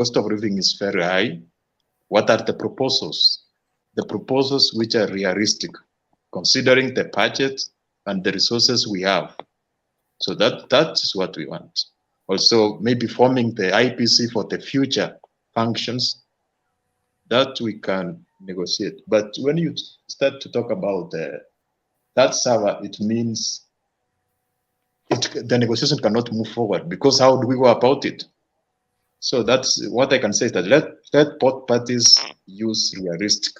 cost of living is very high. What are the proposals? The proposals which are realistic, considering the budget and the resources we have. So that is what we want. Also, maybe forming the IPC for the future functions that we can negotiate. But when you start to talk about that server, it means the negotiation cannot move forward, because how do we go about it? So that's what I can say, is that let both parties use realistic,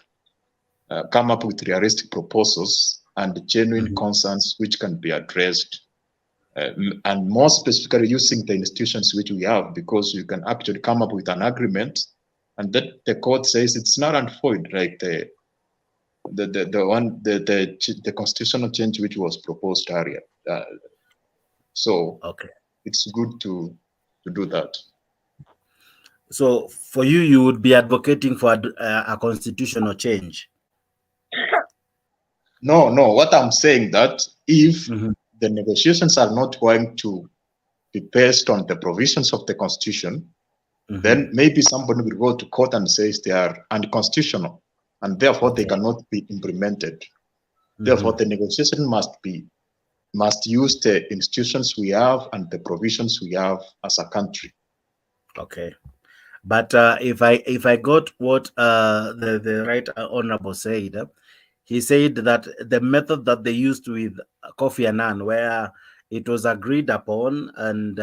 come up with realistic proposals and genuine concerns which can be addressed, and more specifically using the institutions which we have, because you can actually come up with an agreement, and that the court says it's not void, like the constitutional change which was proposed earlier. So okay, it's good to do that. So for you, you would be advocating for a constitutional change? No. What I'm saying, that if the negotiations are not going to be based on the provisions of the Constitution, then maybe somebody will go to court and says they are unconstitutional, and therefore they cannot be implemented. Therefore, the negotiation must use the institutions we have and the provisions we have as a country. Okay. But if I got what the right honorable said, he said that the method that they used with Kofi Annan, where it was agreed upon and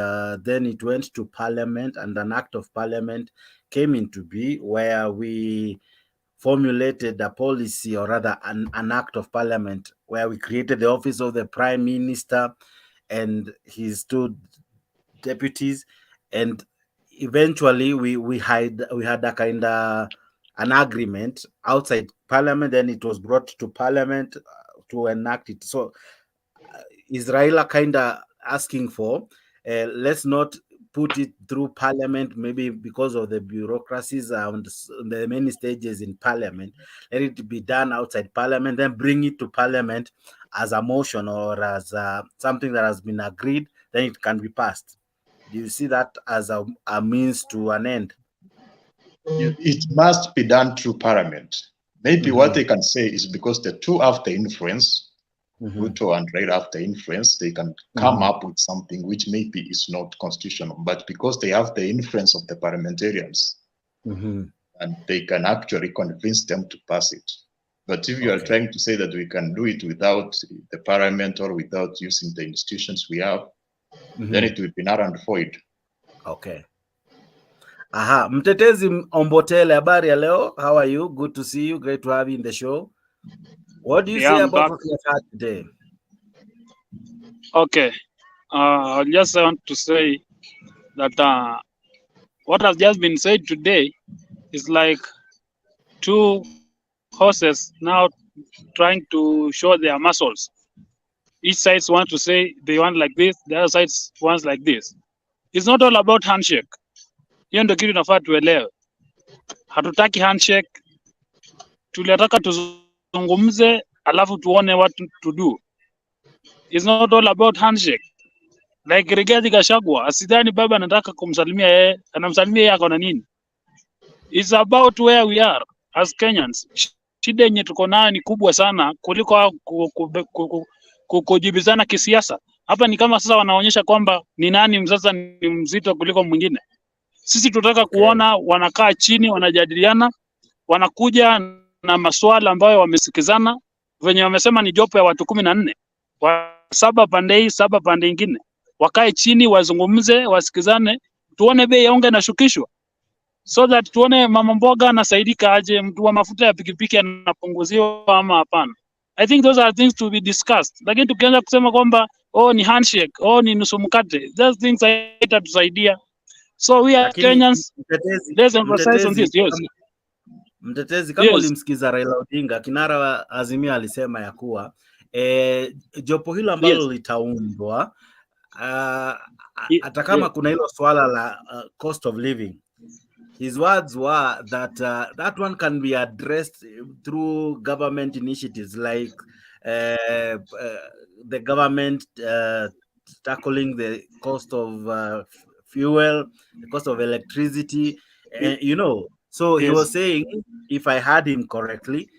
then it went to Parliament, and an act of Parliament came into being, where we formulated a policy, or rather an act of Parliament, where we created the office of the Prime Minister and his two deputies, and eventually we had a kind of an agreement outside Parliament. Then it was brought to Parliament to enact it. So is Raila kind of asking for, let's not put it through Parliament, maybe because of the bureaucracies and the many stages in Parliament, let it be done outside Parliament, then bring it to Parliament as a motion or as something that has been agreed, then it can be passed. Do you see that as a means to an end? It must be done through Parliament. Maybe what they can say is, because the two have the influence, Ruto and Raila have the influence, they can come up with something which maybe is not constitutional, but because they have the influence of the parliamentarians, and they can actually convince them to pass it. But if you are trying to say that we can do it without the Parliament or without using the institutions we have, then it will be null and void. Okay. Aha, Mtetezi Ombotele, habari ya leo. How are you? Good to see you. Great to have you in the show. What do you say about what we have had today? Okay. I just want to say that what has just been said today is like two horses now trying to show their muscles. Each side wants to say they want like this, the other side wants like this. It's not all about handshake. Hiyo ndio kitu nafaa tuelewe. Hatutaki handshake. Tunataka tuzungumze alafu tuone what to do. It's not all about handshake. Like Rigathi Gachagua, asidhani baba anataka kumsalimia yeye, anamsalimia yeye ako na nini? It's about where we are as Kenyans. Shida yenye tuko nayo ni kubwa sana kuliko kujibizana kisiasa. Hapa ni kama sasa wanaonyesha kwamba ni nani sasa ni mzito kuliko mwingine. Sisi tunataka kuona wanakaa chini, wanajadiliana, wanakuja na maswala ambayo wamesikizana, venye wamesema ni jopo ya watu 14. Saba pande hii, saba pande nyingine. Wakae chini, wazungumze, wasikizane, tuone bei ya unga inashukishwa. So that tuone mama mboga anasaidika aje, mtu wa mafuta ya pikipiki anapunguziwa ama hapana. I think those are things to be discussed. Lakini tukianza kusema kwamba ni handshake, ni nusu mkate, those things haitatusaidia. So we are Kenyans. Let's emphasize on this. Yes. Mtetezi, kama ulimsikiza Raila Odinga, kinara wa Azimio alisema ya kuwa jopo hilo ambalo litaundwa, hata kama kuna hilo swala la cost of living, his words were that that one can be addressed through government initiatives, like the government tackling the cost of fuel, the cost of electricity, You know, so he Yes. was saying, if I heard him correctly,